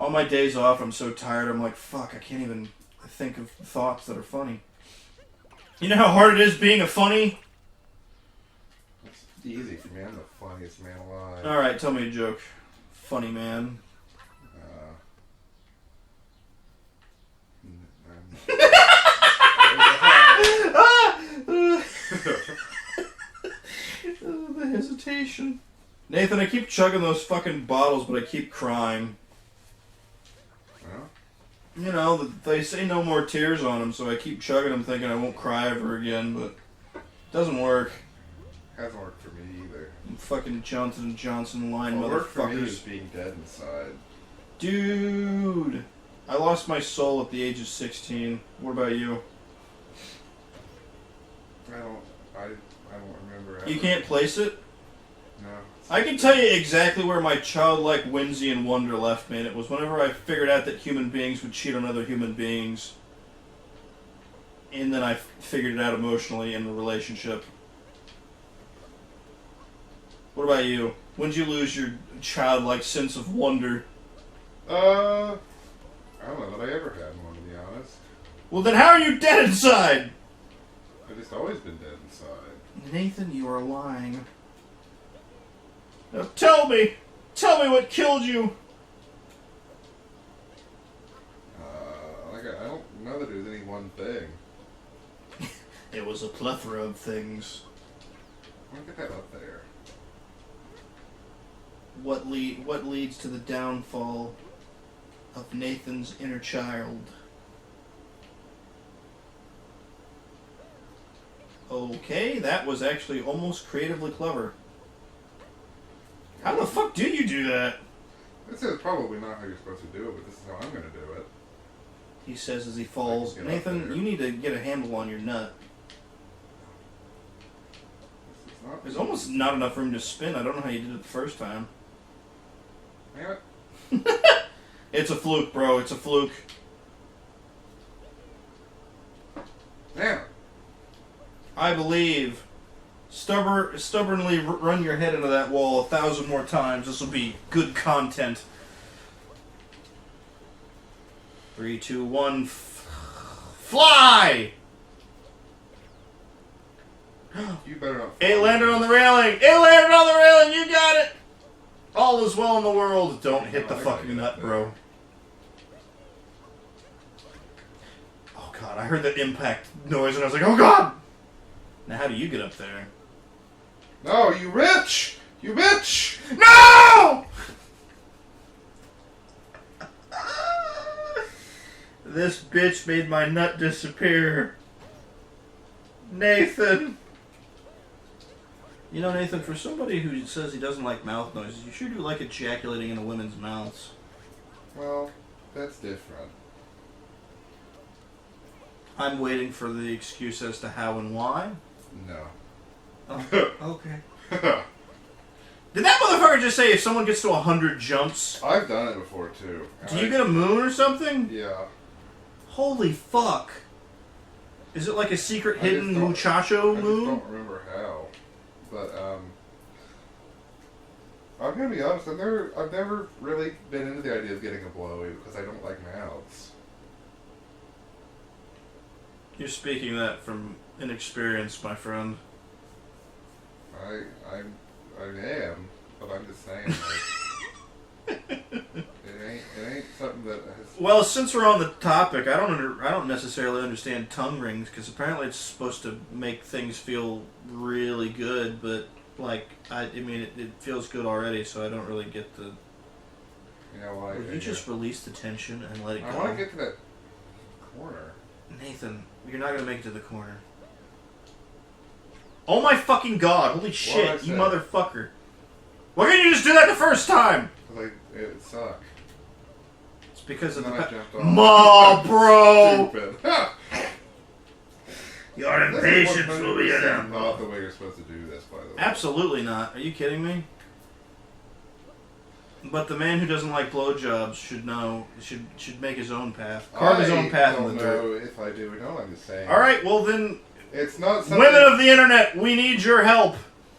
On my days off, I'm so tired, I'm like, fuck, I can't even think of thoughts that are funny. You know how hard it is being a funny? It's easy for me. I'm the funniest man alive. Alright, tell me a joke. Funny man. The hesitation. Nathan, I keep chugging those fucking bottles, but I keep crying. Well? You know, they say no more tears on them, so I keep chugging them thinking I won't cry ever again, but it doesn't work. Hasn't worked for me either. Fucking Johnson & Johnson line what worked for me is motherfuckers. being dead inside. Dude! I lost my soul at the age of 16. What about you? I don't remember ever. You can't place it? No. I can tell you exactly where my childlike whimsy and wonder left me, and it was whenever I figured out that human beings would cheat on other human beings. And then I figured it out emotionally in the relationship. What about you? When did you lose your childlike sense of wonder? I don't know that I ever had one, to be honest. Well, then how are you dead inside? I've just always been dead inside. Nathan, you are lying. Now tell me what killed you. I don't know that it was any one thing. It was a plethora of things. I want to get that up there. What leads to the downfall of Nathan's inner child? Okay, that was actually almost creatively clever. How the fuck do you do that? This is probably not how you're supposed to do it, but this is how I'm going to do it. He says as he falls. Nathan, you need to get a handle on your nut. There's almost not enough room to spin. I don't know how you did it the first time. Damn it. It's a fluke, bro. It's a fluke. Damn it. I believe. Stubbornly run your head into that wall 1,000 more times. This will be good content. 3, 2, 1. Fly! You better not. It landed on the railing! It landed on the railing! You got it! All is well in the world. Don't hit the fucking nut, bro. Oh god, I heard that impact noise and I was like, oh god! Now how do you get up there? No, you rich! You bitch! No! This bitch made my nut disappear. Nathan. You know, Nathan, for somebody who says he doesn't like mouth noises, you sure do like ejaculating into women's mouths. Well, that's different. I'm waiting for the excuse as to how and why. No. Oh, okay. Did that motherfucker just say if someone gets to 100 jumps? I've done it before, too. Do you get a moon or something? Yeah. Holy fuck. Is it like a secret hidden muchacho moon? I just don't remember how. But, I'm gonna be honest, I've never really been into the idea of getting a blowy because I don't like mouths. You're speaking that from inexperience, my friend. I am, but I'm just saying, like, it ain't something that has... Well, since we're on the topic, I don't necessarily understand tongue rings because apparently it's supposed to make things feel really good, but like I mean it feels good already, so I don't really get the. You know why? Will you just release the tension and let it go? I want to get to that corner. Nathan, you're not gonna make it to the corner. Oh my fucking god! Holy shit, you motherfucker! Why can't you just do that the first time? Because it sucked. It's because of the jumped off. Ma, bro. Stupid. Your impatience will be enough. Not the way you're supposed to do this, by the way. Absolutely not. Are you kidding me? But the man who doesn't like blowjobs should know. Should make his own path. Carve his own path in the dirt. I don't know if I do or don't. I'm just saying. All right. Well then. It's not something... Women of the internet, we need your help.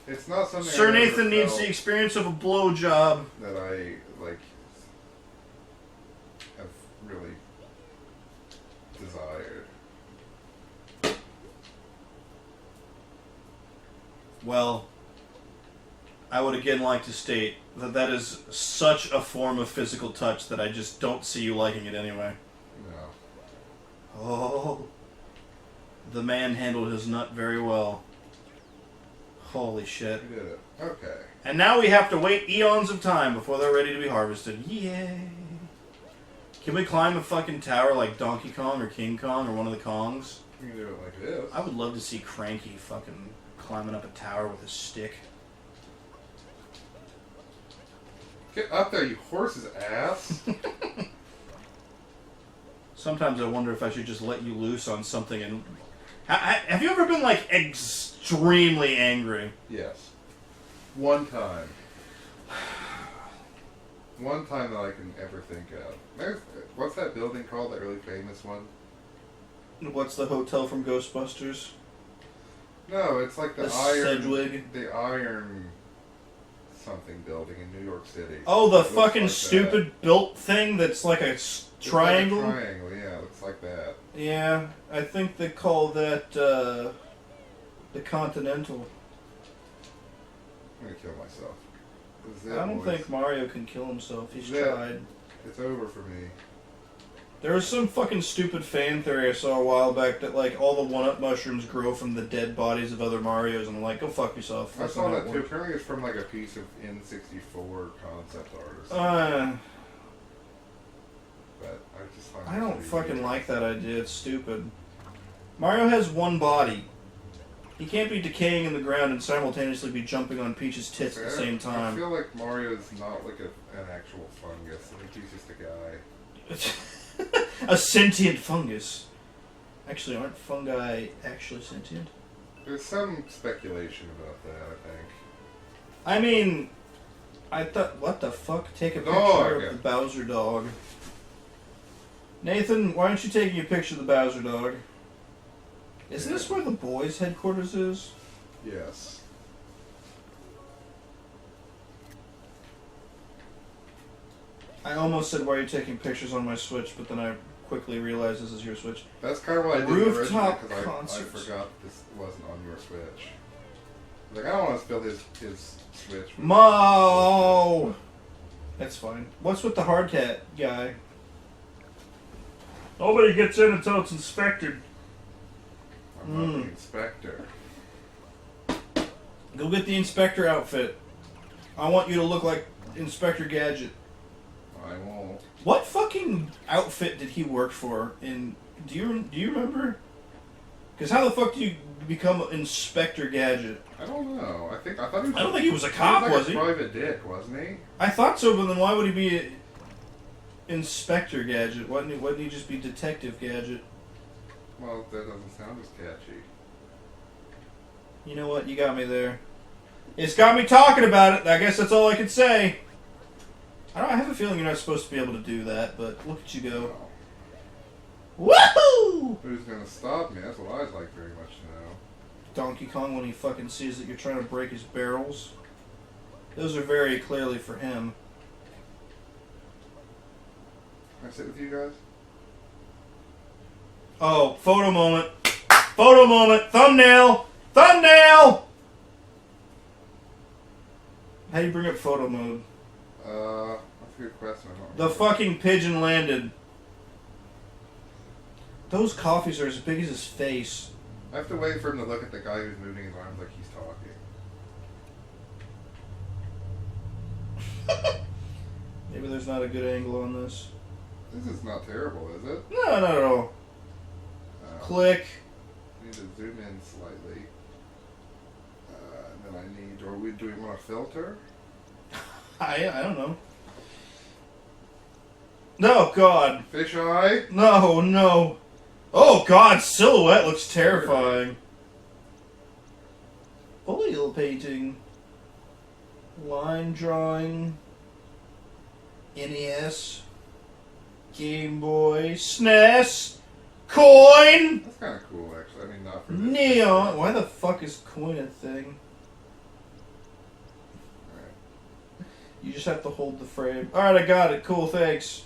It's not something. Sir Nathan needs the experience of a blowjob. That I like. Well, I would again like to state that that is such a form of physical touch that I just don't see you liking it anyway. No. Oh. The man handled his nut very well. Holy shit. We did it. Okay. And now we have to wait eons of time before they're ready to be harvested. Yay! Can we climb a fucking tower like Donkey Kong or King Kong or one of the Kongs? You can do it like this. I would love to see Cranky fucking climbing up a tower with a stick. Get up there, you horse's ass. Sometimes I wonder if I should just let you loose on something and... Have you ever been, like, extremely angry? Yes. One time. One time that I can ever think of. What's that building called, that really famous one? What's the hotel from Ghostbusters? No, it's like the Sedgwick. The iron something building in New York City. Oh, the It looks fucking like stupid built thing that's like a triangle? It's like a triangle, yeah, it looks like that. Yeah, I think they call that, the Continental. I'm gonna kill myself. This is it, I don't boys. think Mario can kill himself. He's This is it. tried. It's over for me. There was some fucking stupid fan theory I saw a while back that, like, all the one-up mushrooms grow from the dead bodies of other Marios, and I'm like, go fuck yourself. I That's saw not how that it too. works. Apparently it's from like a piece of N64 concept art or something. But I just find I it don't pretty fucking weird. like that idea. It's stupid. Mario has one body. He can't be decaying in the ground and simultaneously be jumping on Peach's tits at the same I time. feel like Mario's not like an actual fungus. I think he's just a guy. A sentient fungus. Actually, aren't fungi actually sentient? There's some speculation about that, I think. I mean, I thought, what the fuck? Take a picture Dog. of the Bowser dog. Nathan, why aren't you taking a picture of the Bowser dog? Isn't this where the boys' headquarters is? Yes. I almost said, why are you taking pictures on my Switch, but then I quickly realized this is your Switch. That's kind of what I did Rooftop originally because I concerts. forgot this wasn't on your Switch. Like, I don't want to spill his Switch. Mo! That's fine. What's with the hardcat guy? Nobody gets in until it's inspected. I'm not the inspector. Go get the inspector outfit. I want you to look like Inspector Gadget. I won't. What fucking outfit did he work for? Do you remember? Because how the fuck do you become Inspector Gadget? I don't know. I thought he was. I don't think he was a cop, was was he? he? Private dick, wasn't he? I thought so, but then why would he be Inspector Gadget? Why wouldn't he just be Detective Gadget? Well, that doesn't sound as catchy. You know what? You got me there. It's got me talking about it. I guess that's all I could say. I have a feeling you're not supposed to be able to do that, but look at you go. Woohoo! Who's gonna stop me? That's what I'd like very much to know. Donkey Kong, when he fucking sees that you're trying to break his barrels. Those are very clearly for him. Can I sit with you guys? Oh, photo moment. Photo moment. Thumbnail. Thumbnail! How do you bring up photo mode? That's a good question. I don't The remember. fucking pigeon landed. Those coffees are as big as his face. I have to wait for him to look at the guy who's moving his arms like he's talking. Maybe there's not a good angle on this. This is not terrible, is it? No, not at all. Click. I need to zoom in slightly. And then I need, do we want a filter? I don't know. No, God. Fish eye? No, no. Oh, God, silhouette looks terrifying. Oil painting. Line drawing. NES. Game Boy. SNES. Coin! That's kind of cool, actually. I mean, not for this. Neon. Why the fuck is coin a thing? Alright. You just have to hold the frame. Alright, I got it. Cool, thanks.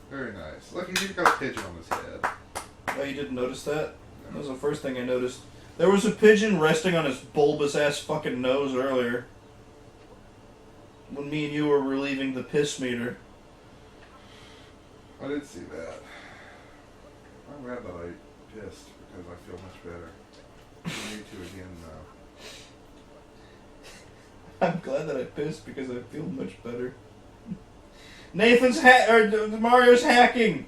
Very nice. Look, he's even got a pigeon on his head. Oh, you didn't notice that? That was the first thing I noticed. There was a pigeon resting on his bulbous ass fucking nose earlier. When me and you were relieving the piss meter. I did see that. I'm glad that I pissed because I feel much better. I need to again now. I'm glad that I pissed because I feel much better. Mario's hacking!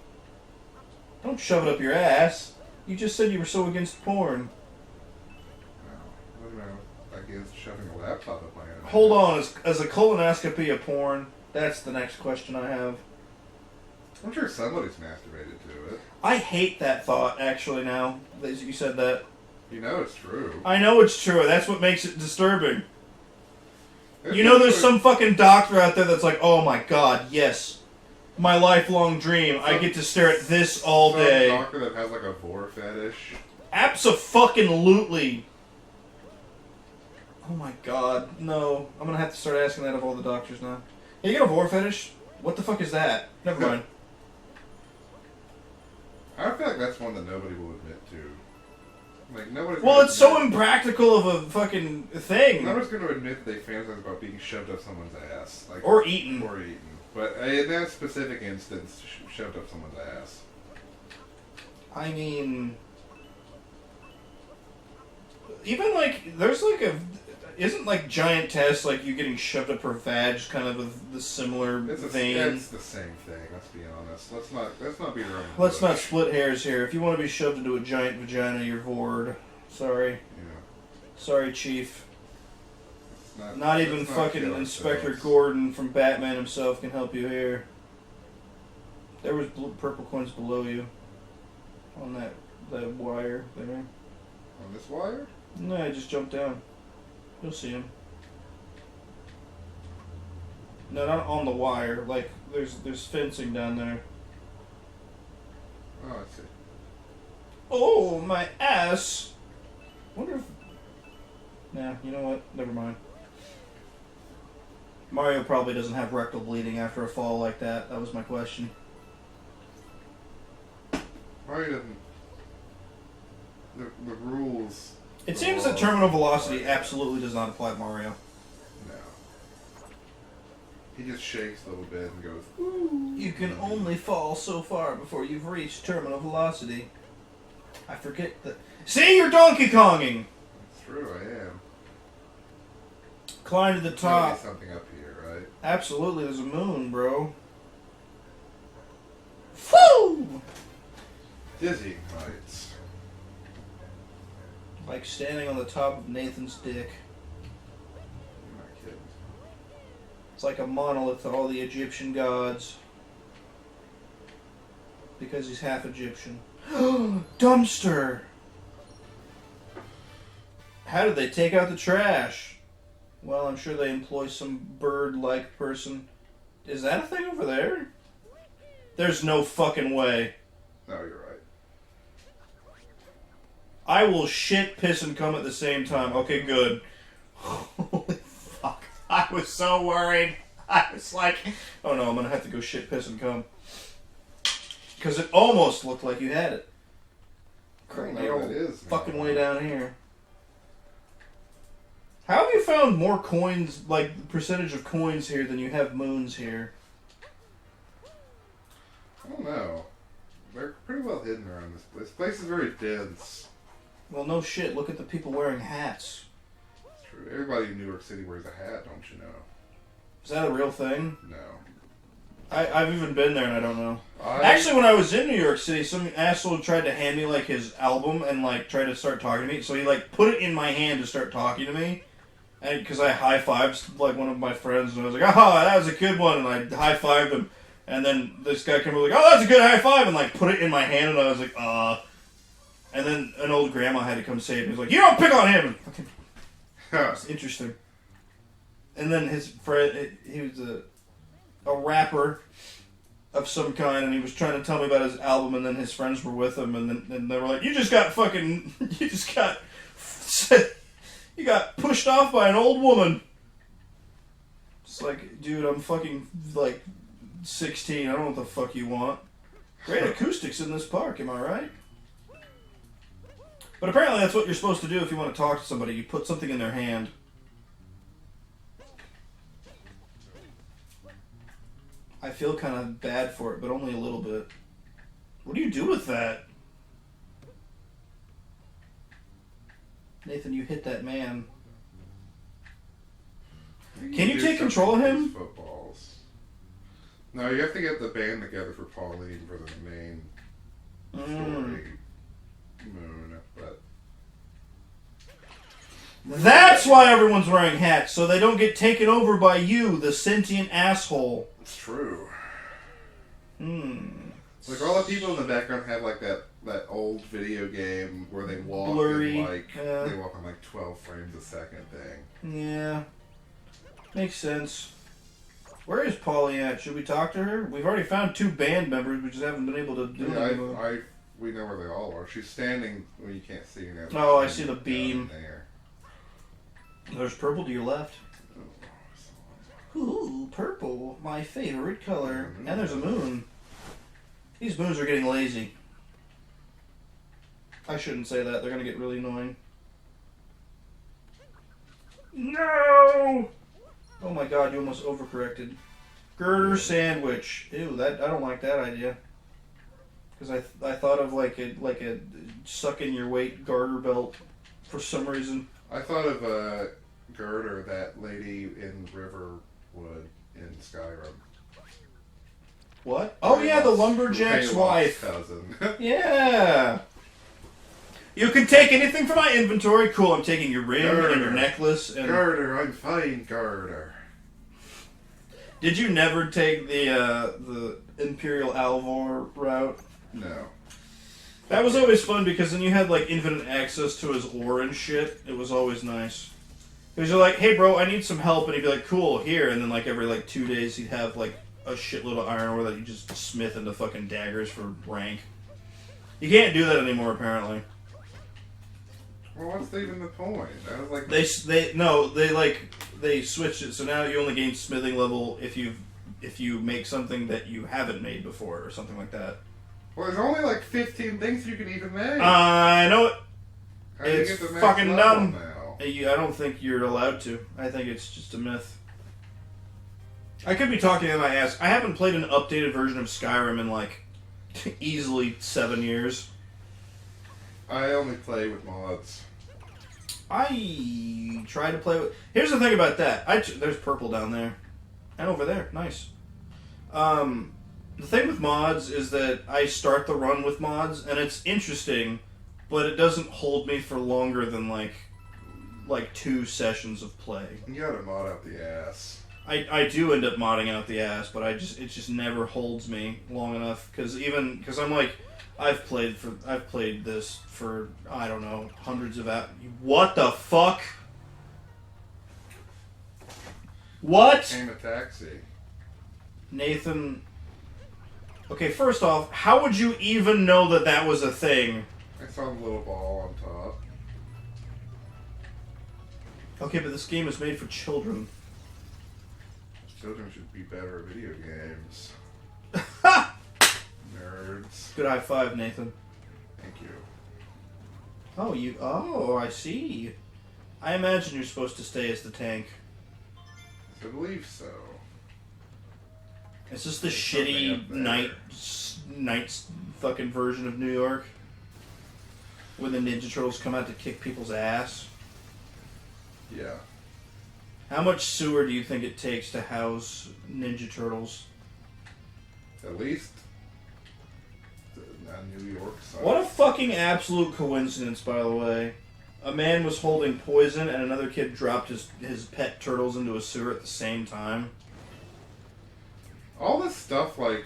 Don't shove it up your ass. You just said you were so against porn. I don't know. Against shoving a laptop up my ass. Hold on, is a colonoscopy a porn? That's the next question I have. I'm sure somebody's masturbated to it. I hate that thought, actually, now that you said that. You know it's true. I know it's true. That's what makes it disturbing. You know there's some fucking doctor out there that's like, oh my god, yes. My lifelong dream. I get to stare at this all day. Some doctor that has like a vor fetish. Abso-fucking-lutely. Oh my god, no. I'm gonna have to start asking that of all the doctors now. Hey, you got a vor fetish? What the fuck is that? Never mind. I feel like that's one that nobody will admit to. Like nobody's. Well, it's so impractical of a fucking thing. Nobody's going to admit that they fantasize about being shoved up someone's ass, like or eaten. Or eaten. But in that specific instance, shoved up someone's ass. I mean, even like there's like isn't like giant tests like you getting shoved up her vag kind of the similar vein? It's the same thing. Let's be honest. Let's not be around. Let's not split hairs here. If you want to be shoved into a giant vagina, you're vored. Sorry. Yeah. Sorry, Chief. Not even fucking Inspector Gordon from Batman himself can help you here. There was purple coins below you. On that wire there. On this wire? No, I just jumped down. You'll see him. No, not on the wire. Like, there's fencing down there. Oh, I see. Oh, my ass! Wonder if... Nah, you know what? Never mind. Mario probably doesn't have rectal bleeding after a fall like that. That was my question. Mario doesn't... The rules... It seems that terminal velocity absolutely does not apply to Mario. No. He just shakes a little bit and goes, ooh. You can only fall so far before you've reached terminal velocity. I forget that. See, you're Donkey Konging! It's true, I am. Climb to the top. There's something up here, right? Absolutely, there's a moon, bro. Woo! Dizzy heights. Like standing on the top of Nathan's dick. You're not kidding. It's like a monolith to all the Egyptian gods. Because he's half Egyptian. Dumpster! How did they take out the trash? Well, I'm sure they employ some bird-like person. Is that a thing over there? There's no fucking way. No, you're right. I will shit, piss, and come at the same time. Okay, good. Holy fuck. I was so worried. I was like, oh no, I'm gonna have to go shit, piss, and come. Because it almost looked like you had it. Currently, you're fucking way down here. How have you found more coins, like, percentage of coins here than you have moons here? I don't know. They're pretty well hidden around this place. This place is very dense. Well, no shit. Look at the people wearing hats. It's true. Everybody in New York City wears a hat, don't you know? Is that a real thing? No. I've even been there and I don't know. Actually, when I was in New York City, some asshole tried to hand me, like, his album and, like, tried to start talking to me. So he, like, put it in my hand to start talking to me. And because I high-fived, like, one of my friends, and I was like, oh, that was a good one, and I high-fived him. And then this guy came over like, oh, that's a good high-five, and, like, put it in my hand, and I was like, And then an old grandma had to come save me. He was like, you don't pick on him! It's interesting. And then his friend, he was a rapper of some kind, and he was trying to tell me about his album, and then his friends were with him, and then they were like, you got pushed off by an old woman. It's like, dude, I'm fucking, like, 16. I don't know what the fuck you want. Great acoustics in this park, am I right? But apparently that's what you're supposed to do if you want to talk to somebody. You put something in their hand. I feel kind of bad for it, but only a little bit. What do you do with that? Nathan, you hit that man. Can you take control of him? Footballs. No, you have to get the band together for Pauline for the main story. Moon, but that's why everyone's wearing hats, so they don't get taken over by you, the sentient asshole. it's true. Like all the people in the background have like that old video game where they walk blurry, in they walk on like 12 frames a second thing. Yeah. Makes sense. Where is Polly at? Should we talk to her? We've already found 2 band members, we just haven't been able to do anything. We know where they all are. She's standing where you can't see her. Oh, I see the beam. There. There's purple to your left. Ooh, purple. My favorite color. And there's a moon. These moons are getting lazy. I shouldn't say that. They're going to get really annoying. No! Oh my god, you almost overcorrected. Girder sandwich. Ew, I don't like that idea. Because I thought of like a suck in your weight garter belt for some reason. I thought of Girder, that lady in Riverwood in Skyrim. What? Oh yeah, the lumberjack's wife. Cousin. Yeah. You can take anything from my inventory. Cool, I'm taking your ring and your necklace. And Girder, I'm fine, Girder. Did you never take the Imperial Alvor route? No. That was always fun because then you had like infinite access to his ore and shit. It was always nice. Because you're like, hey bro, I need some help, and he'd be like, cool, here. And then like every like 2 days he'd have like a shitload of iron ore that you just smith into fucking daggers for rank. You can't do that anymore apparently. Well, what's even the point? I was like, they switched it, so now you only gain smithing level if you make something that you haven't made before or something like that. Well, there's only like 15 things you can even make. I know it. How do you It's get the max fucking level dumb. now? I don't think you're allowed to. I think it's just a myth. I could be talking in my ass. I haven't played an updated version of Skyrim in like easily 7 years. I only play with mods. I try to play with... Here's the thing about that. There's purple down there. And over there. Nice. The thing with mods is that I start the run with mods, and it's interesting, but it doesn't hold me for longer than like 2 sessions of play. You gotta mod out the ass. I do end up modding out the ass, but it just never holds me long enough because I'm like, I've played this for I don't know hundreds of hours. What the fuck? What? Came a taxi. Nathan. Okay, first off, how would you even know that that was a thing? I saw the little ball on top. Okay, but this game is made for children. Children should be better at video games. Ha! Nerds. Good high five, Nathan. Thank you. Oh, I see. I imagine you're supposed to stay as the tank. I believe so. Is this the shitty night fucking version of New York? When the Ninja Turtles come out to kick people's ass? Yeah. How much sewer do you think it takes to house Ninja Turtles? At least New York side. What a fucking absolute coincidence, by the way. A man was holding poison and another kid dropped his pet turtles into a sewer at the same time. All this stuff, like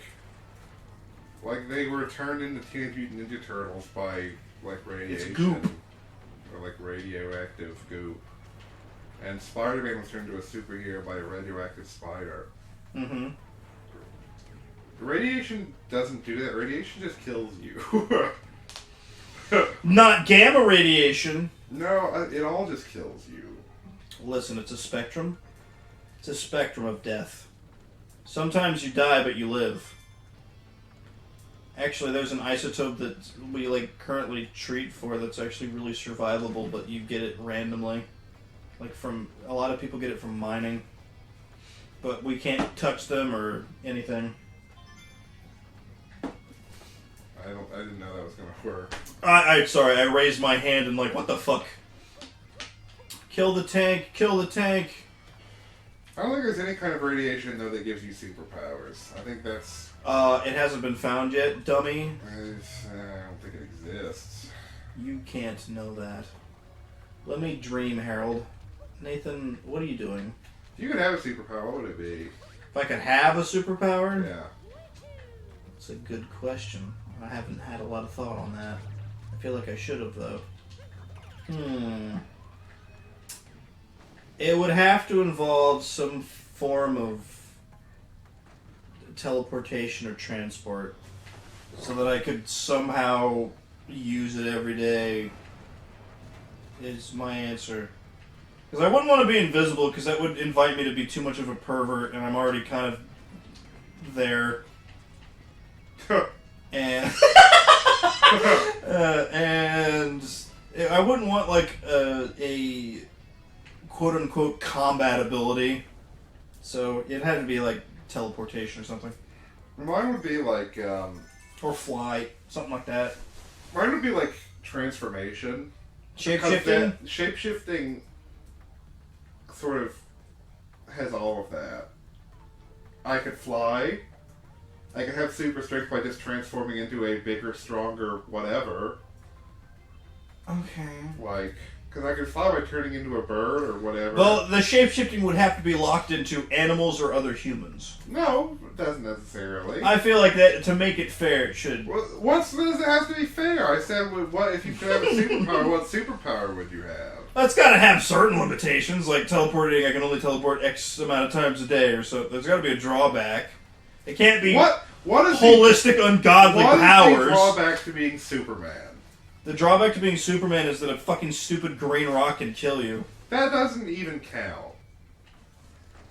they were turned into Teenage Mutant Ninja Turtles by like radiation. It's goop. Or like radioactive goop. And Spider-Man was turned into a superhero by a radioactive spider. Mm-hmm. Radiation doesn't do that. Radiation just kills you. Not gamma radiation. No, it all just kills you. Listen, it's a spectrum. It's a spectrum of death. Sometimes you die, but you live. Actually, there's an isotope that we like currently treat for that's actually really survivable, but you get it randomly. Like from a lot of people get it from mining, but we can't touch them or anything. I didn't know that was gonna work. Sorry, I raised my hand and like, what the fuck? Kill the tank! Kill the tank! I don't think there's any kind of radiation though that gives you superpowers. I think that's. It hasn't been found yet, dummy. I don't think it exists. You can't know that. Let me dream, Harold. Nathan, what are you doing? If you could have a superpower, what would it be? If I could have a superpower? Yeah. That's a good question. I haven't had a lot of thought on that. I feel like I should have, though. It would have to involve some form of teleportation or transport so that I could somehow use it every day is my answer. Because I wouldn't want to be invisible because that would invite me to be too much of a pervert and I'm already kind of there. And and I wouldn't want like a quote unquote combat ability. So it had to be like teleportation or something. Mine would be like Or fly, something like that. mine would be like transformation. Shape-shifting? Shape-shifting sort of has all of that. I could fly. I could have super strength by just transforming into a bigger, stronger whatever. Okay. Like, because I could fly by turning into a bird or whatever. Well, the shape-shifting would have to be locked into animals or other humans. No, it doesn't necessarily. I feel like that, to make it fair, it should. What does it have to be fair? I said, what if you could have a superpower, what superpower would you have? That's got to have certain limitations, like teleporting. I can only teleport X amount of times a day or so. There's got to be a drawback. It can't be What is holistic, ungodly powers. What is the drawback to being Superman? The drawback to being Superman is that a fucking stupid green rock can kill you. That doesn't even count.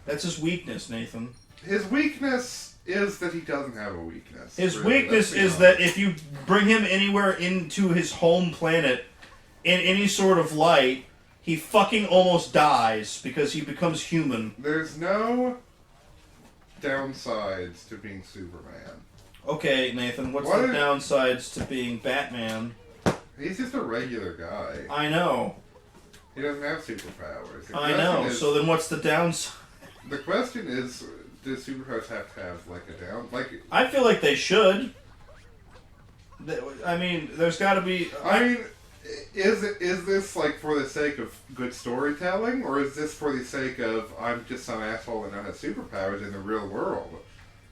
That's his weakness, Nathan. His weakness is that he doesn't have a weakness. His really. weakness is that if you bring him anywhere into his home planet in any sort of light, he fucking almost dies because he becomes human. There's no downsides to being Superman. Okay, Nathan, what's What the are- downsides to being Batman? He's just a regular guy. I know. He doesn't have superpowers. The I question know. is- So then what's the downside? The question is, do superheroes have to have, like, a down... Like, I feel like they should. I mean, there's got to be... I mean, is this, like, for the sake of good storytelling? Or is this for the sake of, I'm just some asshole that has superpowers in the real world?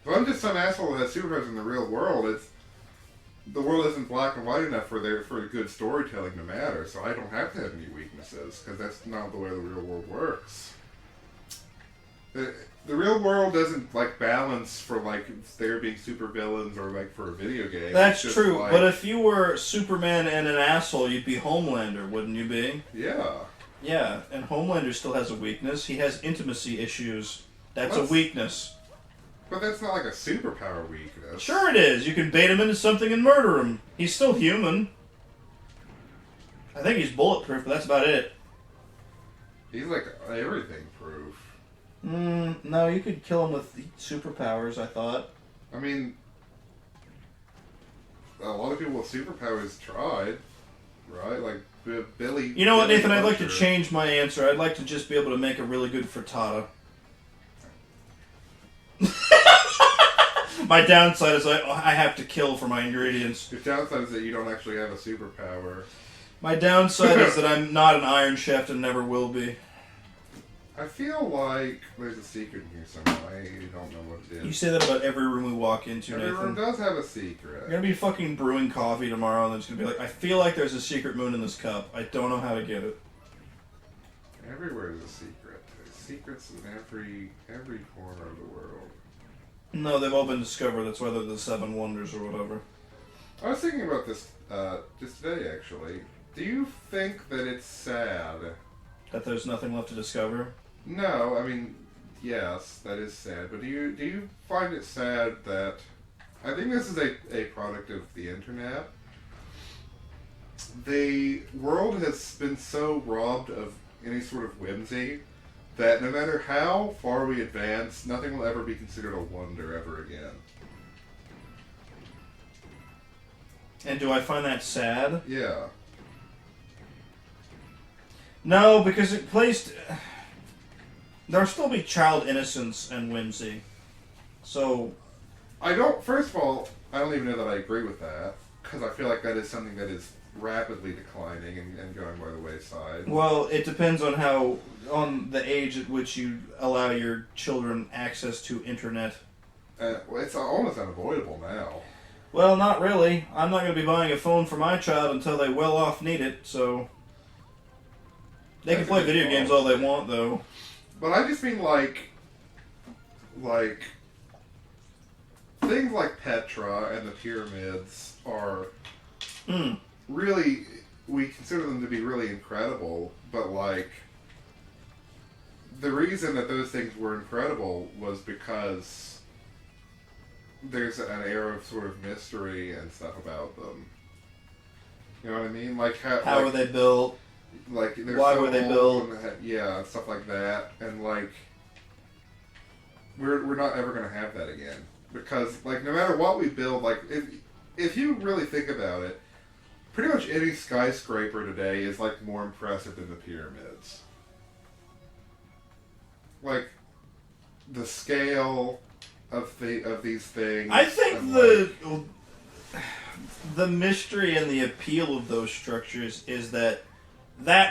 If I'm just some asshole that has superpowers in the real world, the world isn't black and white enough for good storytelling to matter, so I don't have to have any weaknesses, because that's not the way the real world works. The real world doesn't, like, balance for, like, there being supervillains or, like, for a video game. That's It's just true, like, but if you were Superman and an asshole, you'd be Homelander, wouldn't you be? Yeah. Yeah, and Homelander still has a weakness. He has intimacy issues. That's a What's- weakness. But that's not like a superpower weakness. Sure it is. You can bait him into something and murder him. He's still human. I think he's bulletproof, but that's about it. He's, like, everything proof. No, you could kill him with superpowers, I thought. I mean, a lot of people with superpowers tried, right? Like, Billy... You know what, Billy Nathan? I'd like to Butcher. change my answer. I'd like to just be able to make a really good frittata. My downside is I have to kill for my ingredients. Your downside is that you don't actually have a superpower. My downside is that I'm not an Iron Chef and never will be. I feel like there's a secret in here somewhere. I don't know what it is. You say that about every room we walk into, Everyone Nathan. does have a secret. You're gonna be fucking brewing coffee tomorrow, and it's gonna be like, I feel like there's a secret moon in this cup. I don't know how to get it. Everywhere is a secret. There's secrets in every corner of the world. No, they've all been discovered. That's why they're the Seven Wonders or whatever. I was thinking about this just today, actually. Do you think that it's sad? That there's nothing left to discover. No, I mean, yes, that is sad. But do you find it sad that I think this is a product of the internet. The world has been so robbed of any sort of whimsy that no matter how far we advance, nothing will ever be considered a wonder ever again. And do I find that sad? Yeah. No, because it placed... There'll still be child innocence and whimsy. So... First of all, I don't even know that I agree with that, because I feel like that is something that is rapidly declining and going by the wayside. Well, it depends on on the age at which you allow your children access to internet. Well, it's almost unavoidable now. Well, not really. I'm not going to be buying a phone for my child until they well off need it, so... They can play video games all they want, though. But I just mean, like... Things like Petra and the pyramids are... really... We consider them to be really incredible, but, like... The reason that those things were incredible was because... there's an air of sort of mystery and stuff about them. You know what I mean? Like how were they built? Like why were they built? Yeah, stuff like that. And like we're not ever gonna have that again because like no matter what we build, like if you really think about it, pretty much any skyscraper today is like more impressive than the pyramids. Like the scale of these things. I think the mystery and the appeal of those structures is that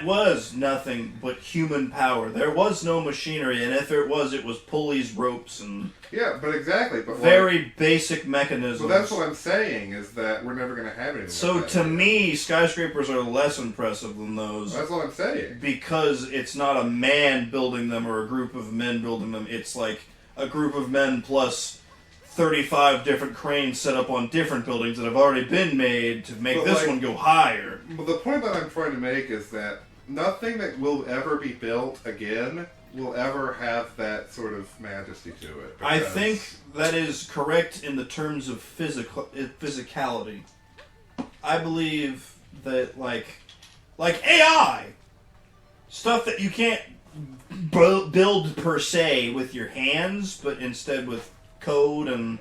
was nothing but human power. There was no machinery, and if it was pulleys, ropes, and but exactly, but very basic mechanisms. Well, that's what I'm saying is that we're never going to have anything. So like that to me, skyscrapers are less impressive than those. That's what I'm saying. Because it's not a man building them or a group of men building them. It's like a group of men plus 35 different cranes set up on different buildings that have already been made to make this one go higher. But the point that I'm trying to make is that nothing that will ever be built again will ever have that sort of majesty to it. I think that is correct in the terms of physicality. I believe that like AI, stuff that you can't build per se with your hands, but instead with code and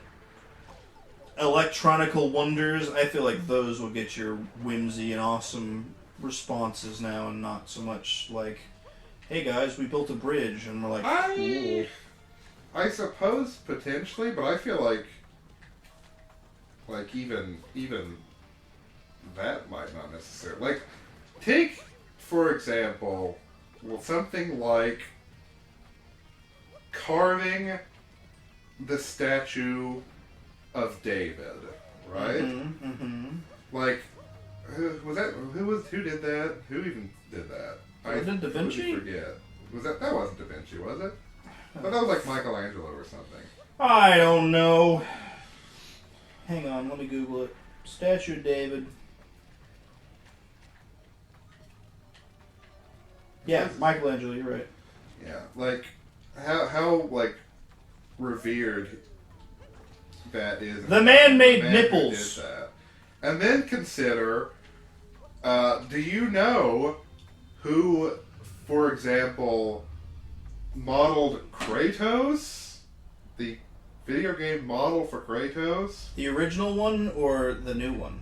electronical wonders, I feel like those will get your whimsy and awesome responses now, and not so much like, hey guys, we built a bridge, and we're like, cool. I suppose potentially, but I feel like even that might not necessarily. Like, take for example, something like carving the statue of David, right? Like, who did that? Who even did that? Was it Da Vinci? I forget. That wasn't Da Vinci, was it? But that was like Michelangelo or something. I don't know. Hang on, let me Google it. Statue of David. Yeah, Michelangelo, you're right. Yeah, like, how like, revered that is. The man made nipples. Did that. And then consider, do you know who, for example, modeled Kratos? The video game model for Kratos? The original one or the new one?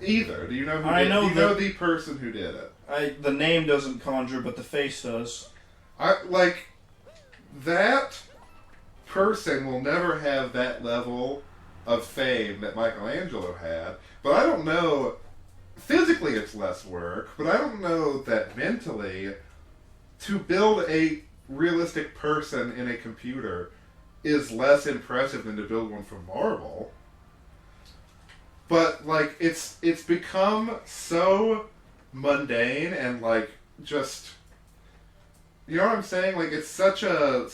Either. Do you know who I did, know do you know the person who did it? The name doesn't conjure, but the face does. That person will never have that level of fame that Michelangelo had, but I don't know, physically it's less work, but I don't know that mentally, to build a realistic person in a computer is less impressive than to build one from marble. But, like, it's become so mundane and, like, just... You know what I'm saying? Like, it's such a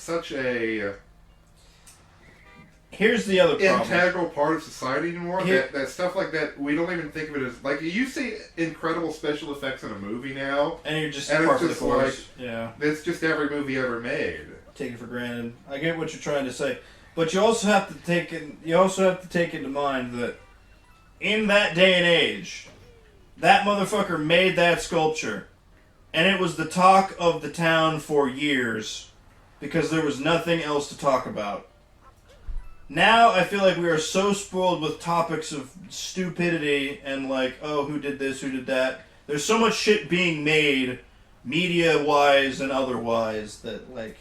here's the other problem. Integral part of society anymore that stuff like that, we don't even think of it as... Like, you see incredible special effects in a movie now, and you're just and part it's of just the course. like... Yeah. It's just every movie ever made. Take it for granted. I get what you're trying to say. But you also have to take into mind that in that day and age, that motherfucker made that sculpture, and it was the talk of the town for years because there was nothing else to talk about. Now I feel like we are so spoiled with topics of stupidity and like, oh, who did this, who did that. There's so much shit being made, media-wise and otherwise, that like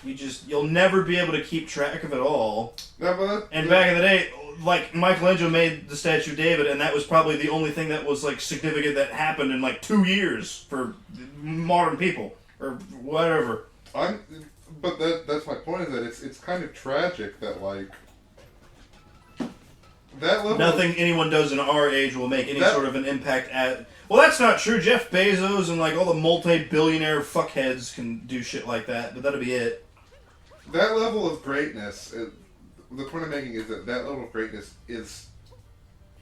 you'll never be able to keep track of it all. And back in the day, like Michelangelo made the statue of David, and that was probably the only thing that was like significant that happened in like 2 years for modern people or whatever. But that's my point, is that it's kind of tragic that, like, that level... Nothing anyone does in our age will make any sort of an impact at... Well, that's not true. Jeff Bezos and, like, all the multi-billionaire fuckheads can do shit like that, but that'll be it. That level of greatness, the point I'm making is that level of greatness is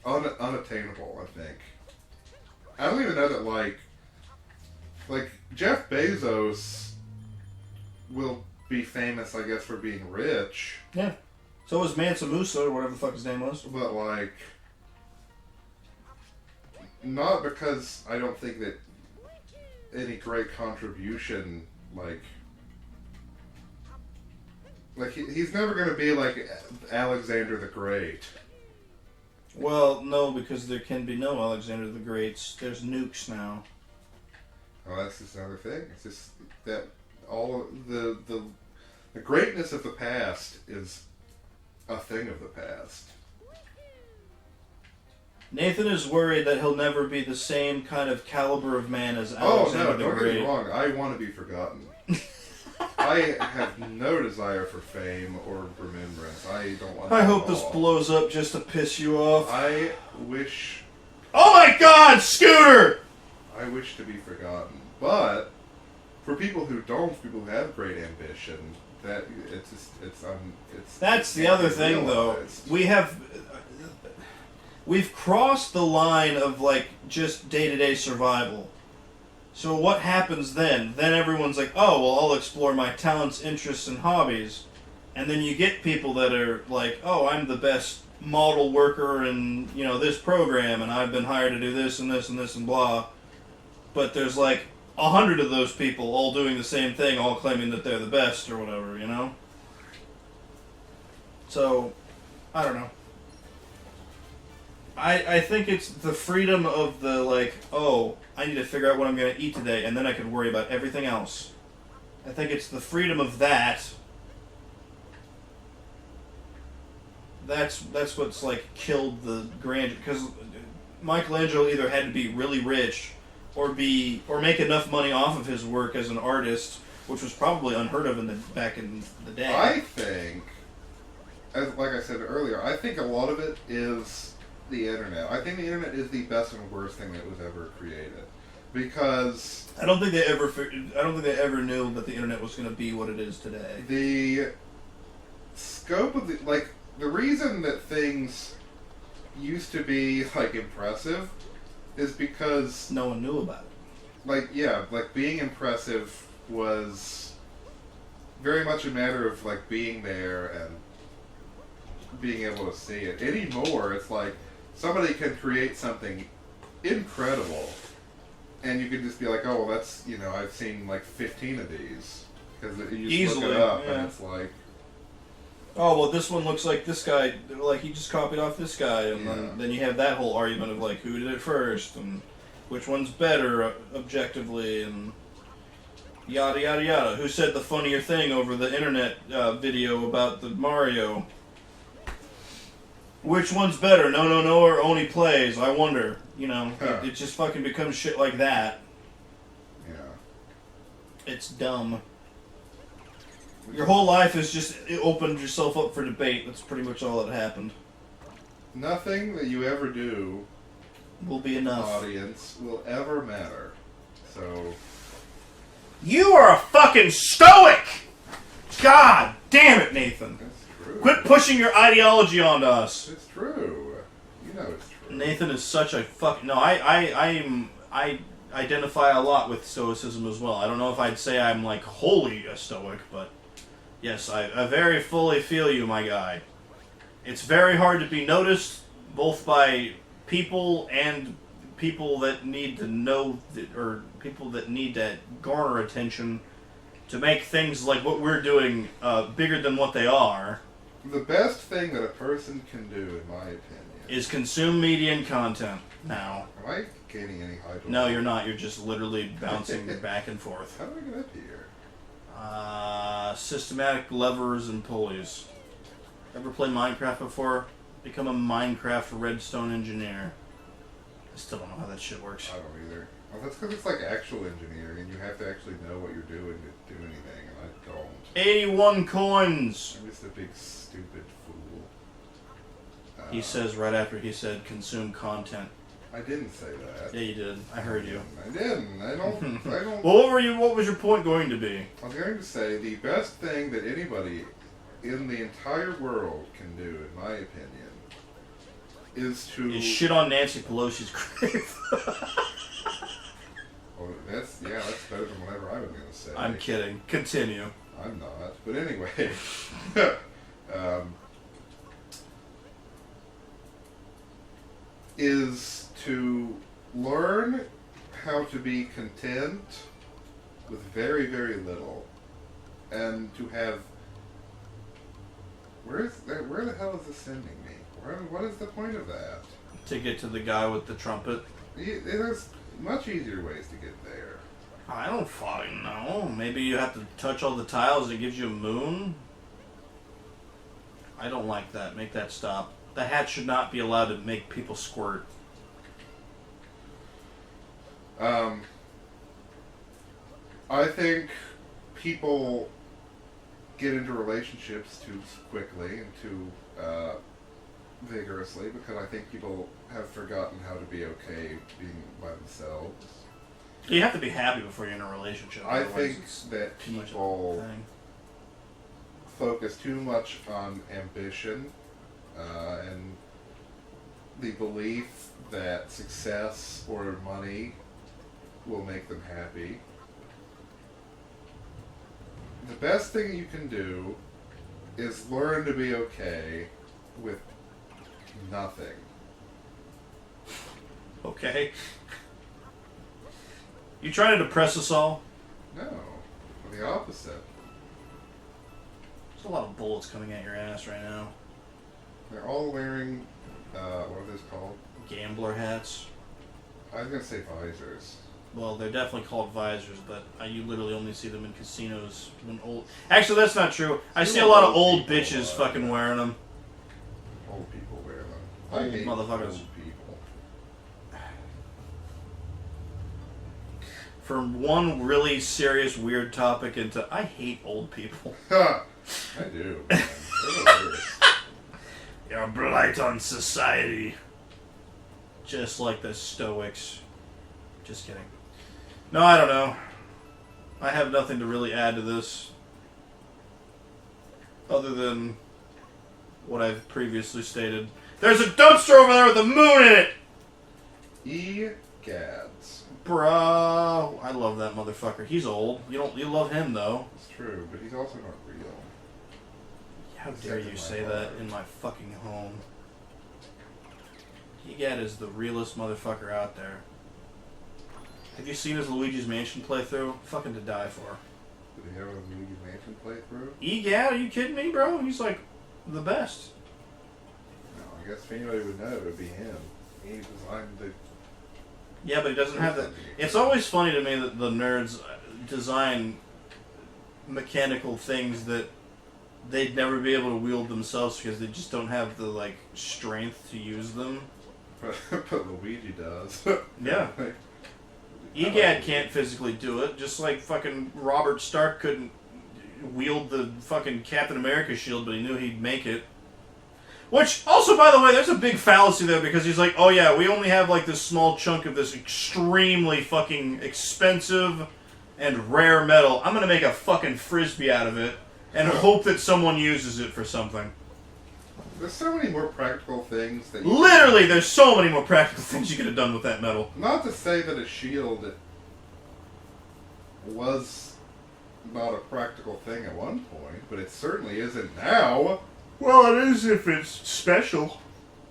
unattainable, I think. I don't even know that, like, Jeff Bezos will be famous, I guess, for being rich. Yeah. So was Mansa Musa, or whatever the fuck his name was. But, like, not because I don't think that any great contribution, like he's never going to be like Alexander the Great. Well, no, because there can be no Alexander the Greats. There's nukes now. Oh, that's just another thing. It's just that all the greatness of the past is a thing of the past. Nathan is worried that he'll never be the same kind of caliber of man as Alexander the Great. Don't get me wrong. I want to be forgotten. I have no desire for fame or remembrance. I don't want. I hope this blows up just to piss you off. I wish. Oh my God, Scooter! I wish to be forgotten, but for people who don't, people who have great ambition, that it's. That's the other thing, though. We've crossed the line of like just day-to-day survival. So what happens then? Then everyone's like, oh, well, I'll explore my talents, interests, and hobbies. And then you get people that are like, oh, I'm the best model worker in, this program, and I've been hired to do this and this and this and blah. But there's like 100 of those people all doing the same thing, all claiming that they're the best or whatever, So, I don't know. I think it's the freedom of the, like, oh, I need to figure out what I'm going to eat today, and then I can worry about everything else. I think it's the freedom of that. That's what's, like, killed the grandeur. Because Michelangelo either had to be really rich or make enough money off of his work as an artist, which was probably unheard of back in the day. I think, like I said earlier, I think a lot of it is the internet. I think the internet is the best and worst thing that was ever created, because I don't think they ever knew that the internet was going to be what it is today. The scope of the reason that things used to be like impressive is because no one knew about it. Being impressive was very much a matter of like being there and being able to see it. Anymore, it's like somebody can create something incredible, and you can just be like, oh, well, that's, I've seen like 15 of these, because you just easily look it up, yeah. And it's like, oh, well, this one looks like this guy, like he just copied off this guy, and then you have that whole argument of like, who did it first, and which one's better objectively, and yada yada yada. Who said the funnier thing over the internet video about the Mario? Which one's better, NoNoNoah or Only Plays? I wonder. It just fucking becomes shit like that. Yeah. It's dumb. Your whole life is just opened yourself up for debate. That's pretty much all that happened. Nothing that you ever do will be enough. Audience will ever matter. So. You are a fucking stoic! God damn it, Nathan. That's true. Quit pushing your ideology onto us. It's true. It's true. Nathan is such a fuck. No, I identify a lot with stoicism as well. I don't know if I'd say I'm like wholly a stoic, but Yes, I very fully feel you, my guy. It's very hard to be noticed, both by people and people that need to know, or people that need to garner attention to make things like what we're doing bigger than what they are. The best thing that a person can do, in my opinion, is consume media and content now. Am I gaining any hydro? No, you're not. You're just literally bouncing back and forth. How do I get up here? Systematic levers and pulleys. Ever play Minecraft before? Become a Minecraft redstone engineer. I still don't know how that shit works. I don't either. Well, that's because it's like actual engineering, and you have to actually know what you're doing to do anything, and I don't. 81 coins! I'm just a big stupid fool. He says right after he said consume content. I didn't say that. Yeah, you did. I heard you. I didn't. I don't. Well, what was your point going to be? I was going to say the best thing that anybody in the entire world can do, in my opinion, is to shit on Nancy Pelosi's grave. Oh, that's better than whatever I was going to say. I'm kidding. Continue. I'm not. But anyway, is to learn how to be content with very, very little, and to have. Where the hell is this sending me? What is the point of that? To get to the guy with the trumpet. There's much easier ways to get there. I don't fucking know. Maybe you have to touch all the tiles and it gives you a moon? I don't like that. Make that stop. The hat should not be allowed to make people squirt. I think people get into relationships too quickly and too vigorously because I think people have forgotten how to be okay being by themselves. You have to be happy before you're in a relationship. I think that people focus too much on ambition and the belief that success or money will make them happy. The best thing you can do is learn to be okay with nothing. Okay. You trying to depress us all? No. The opposite. There's a lot of bullets coming at your ass right now. They're all wearing, what are those called? Gambler hats. I was going to say visors. Well, they're definitely called visors, but you literally only see them in casinos when old... Actually, that's not true. I see a lot of old bitches fucking wearing them. Old people wear them. Old I hate motherfuckers. old people. From one really serious, weird topic into... I hate old people. Ha! I do. Man. They're the worst. You're a blight on society. Just like the Stoics. Just kidding. No, I don't know. I have nothing to really add to this. Other than what I've previously stated. There's a dumpster over there with a moon in it! E-gads. Bro, I love that motherfucker. He's old. You love him though. It's true, but he's also not real. How dare you say that in my fucking home? Egad is the realest motherfucker out there. Have you seen his Luigi's Mansion playthrough? Fucking to die for. Did he have a Luigi's Mansion playthrough? Egad, are you kidding me, bro? He's like the best. No, I guess if anybody would know, it would be him. He designed the... Yeah, but he doesn't have that. It's always funny to me that the nerds design mechanical things that they'd never be able to wield themselves because they just don't have the, like, strength to use them. But Luigi does. Yeah. Egad can't physically do it, just like fucking Robert Stark couldn't wield the fucking Captain America shield, but he knew he'd make it. Which, also, by the way, there's a big fallacy there, because he's like, oh yeah, we only have like this small chunk of this extremely fucking expensive and rare metal. I'm gonna make a fucking frisbee out of it, and hope that someone uses it for something. There's so many more practical things that... Literally, there's so many more practical things you could have done with that metal. Not to say that a shield was not a practical thing at one point, but it certainly isn't now. Well, it is if it's special.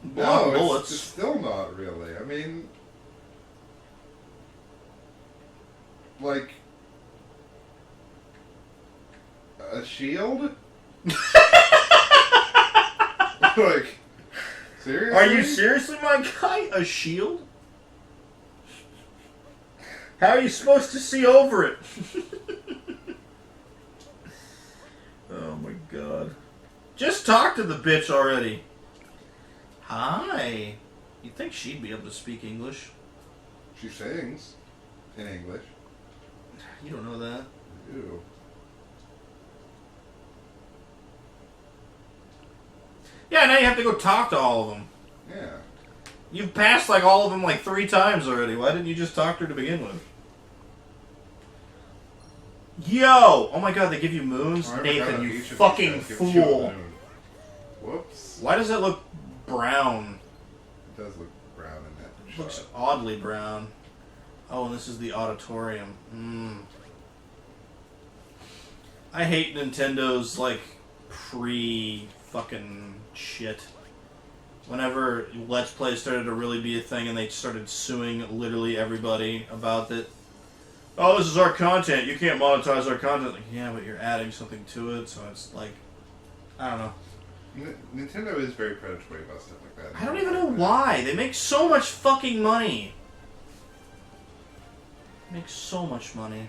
No, bullets. it's still not really. I mean, like, a shield? Like, seriously? Are you seriously, my guy? A shield? How are you supposed to see over it? Oh my god. Just talk to the bitch already. Hi. You'd think she'd be able to speak English. She sings in English. You don't know that. Ew. Yeah, now you have to go talk to all of them. Yeah. You've passed like all of them like 3 times already. Why didn't you just talk to her to begin with? Yo! Oh my god, they give you moons? Oh, Nathan, you each of these fucking guys gives you a fool. moon. Whoops. Why does that look brown? It does look brown in that It shot. looks oddly brown. Oh, and this is the auditorium. I hate Nintendo's, like, pre-fucking shit. Whenever Let's Play started to really be a thing and they started suing literally everybody about it. Oh, this is our content. You can't monetize our content. Like, yeah, but you're adding something to it, so it's like, I don't know. Nintendo is very predatory about stuff like that. I don't even know why. They make so much fucking money. Make so much money.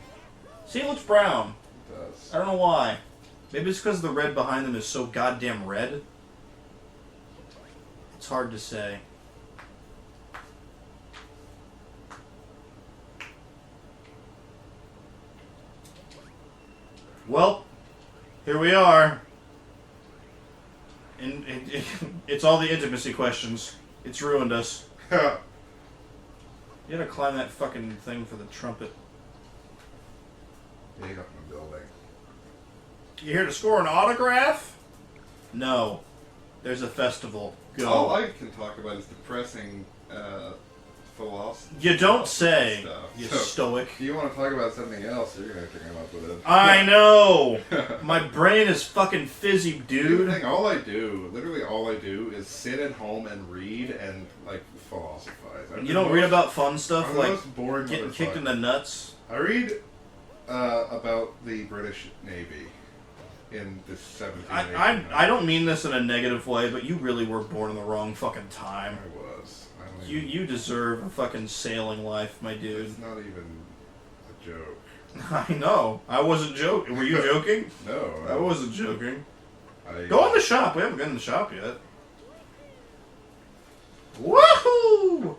See, it looks brown. It does. I don't know why. Maybe it's because the red behind them is so goddamn red. It's hard to say. Well, here we are. And it's all the intimacy questions. It's ruined us. You gotta climb that fucking thing for the trumpet. Yeah, up in the building. You here to score an autograph? No. There's a festival. Go. All I can talk about is depressing philosophy. You don't say, Stuff. you So, stoic. If you want to talk about something else, you're going to have to come up with it. I know! My brain is fucking fizzy, Dude, dude. literally all I do is sit at home and read and, like, philosophize. You don't read about fun stuff I'm the like most boring getting kicked in the nuts? I read about the British Navy in the 17th I don't mean this in a negative way, but you really were born in the wrong fucking time. I was. I don't You deserve a fucking sailing life, my dude. It's not even a joke. I know. I wasn't joking. Were you joking? No. I wasn't joking. I, Go in the shop. We haven't been in the shop yet. Woohoo!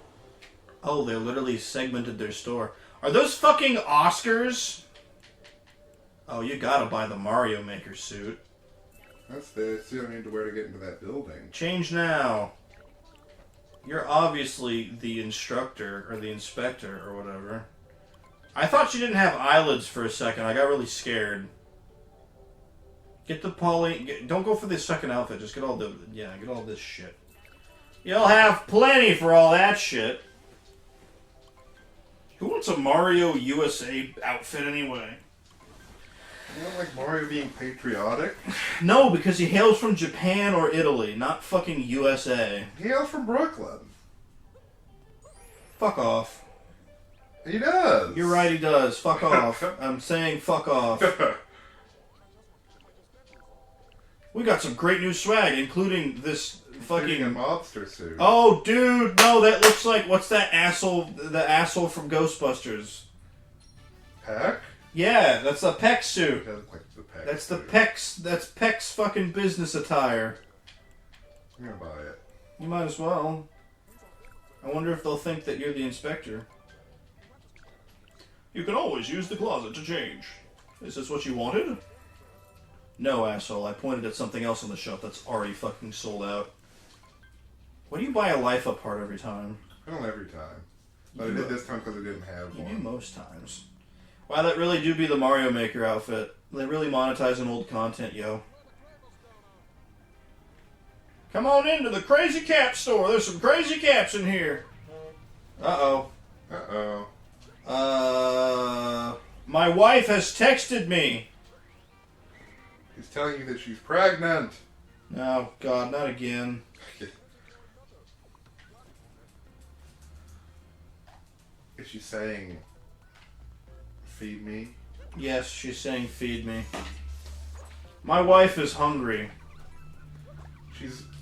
Oh, they literally segmented their store. Are those fucking Oscars? Oh, you gotta buy the Mario Maker suit. That's the suit I need to wear to get into that building. Change now. You're obviously the instructor, or the inspector, or whatever. I thought you didn't have eyelids for a second. I got really scared. Get the don't go for the second outfit. Just get all get all this shit. You'll have plenty for all that shit. Who wants a Mario USA outfit anyway? You don't like Mario being patriotic? No, because he hails from Japan or Italy, not fucking USA. He hails from Brooklyn. Fuck off. He does. You're right, he does. Fuck off. I'm saying fuck off. We got some great new swag, including this Including a fucking... mobster suit. Oh, dude, no, that looks like... What's that asshole... The asshole from Ghostbusters. Peck? Yeah, that's the Peck It suit. does look like the Peck That's the suit. Peck's... That's Peck's fucking business attire. I'm gonna buy it. You might as well. I wonder if they'll think that you're the inspector. You can always use the closet to change. Is this what you wanted? No, asshole. I pointed at something else on the shelf that's already fucking sold out. Why do you buy a Life Up part every time? I don't every time. But I did this time because I didn't have You do one. most times. Wow, that really do be the Mario Maker outfit. They really monetizing old content, yo. Come on into the Crazy Cap store. There's some crazy caps in here. Uh-oh. Uh-oh. My wife has texted me. He's telling you that she's pregnant. No, God, not again. Is she saying, feed me? Yes, she's saying feed me. My wife is hungry.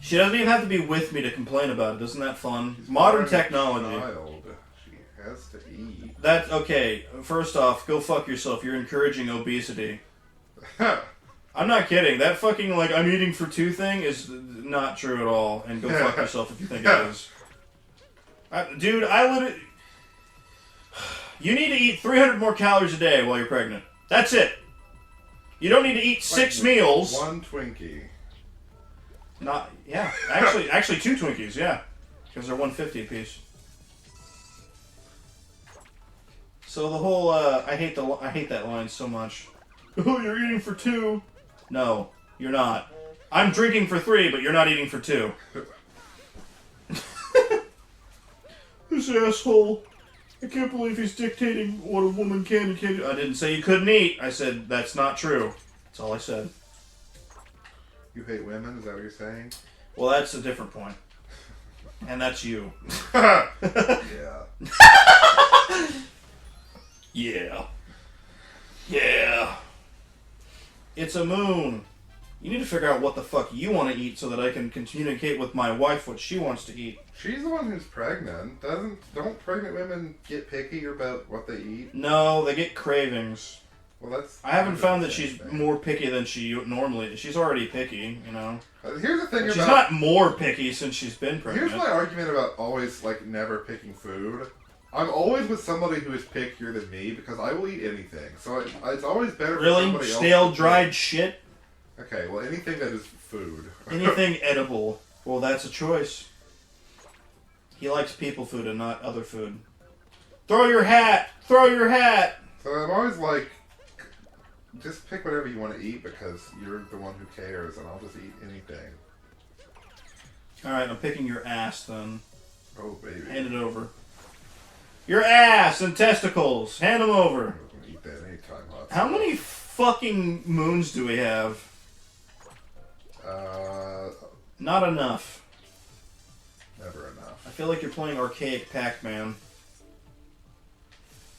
She doesn't even have to be with me to complain about it. Isn't that fun? Modern technology. Child. She has to eat. That's okay. First off, go fuck yourself. You're encouraging obesity. I'm not kidding. That fucking, like, I'm eating for two thing is not true at all. And go fuck yourself if you think it is. Dude, I literally... You need to eat 300 more calories a day while you're pregnant. That's it. You don't need to eat 6 meals. One Twinkie. Yeah. Actually 2 Twinkies, yeah. Because they're $1.50 a piece. So the whole, I hate that line so much. Oh, you're eating for 2. No, you're not. I'm drinking for 3, but you're not eating for 2. This asshole. I can't believe he's dictating what a woman can and can't do. I didn't say you couldn't eat. I said that's not true. That's all I said. You hate women? Is that what you're saying? Well, that's a different point. And that's you. Yeah. Yeah. Yeah. It's a moon. You need to figure out what the fuck you want to eat so that I can communicate with my wife what she wants to eat. She's the one who's pregnant. Don't pregnant women get picky about what they eat? No, they get cravings. Well, I haven't found that she's more picky than she normally is. She's already picky, you know. Here's the thing she's not more picky since she's been pregnant. Here's my argument about always, like, never picking food. I'm always with somebody who is pickier than me because I will eat anything. So it's always better for somebody else. Really? Stale, dried shit? Okay, well, anything that is food. Anything edible. Well, that's a choice. He likes people food and not other food. Throw your hat! Throw your hat! So I'm always like, just pick whatever you want to eat because you're the one who cares, and I'll just eat anything. Alright, I'm picking your ass then. Oh, baby. Hand it over. Your ass and testicles! Hand them over! I'm going to eat that anytime. How many fucking moons do we have? Not enough. Never enough. I feel like you're playing archaic Pac-Man.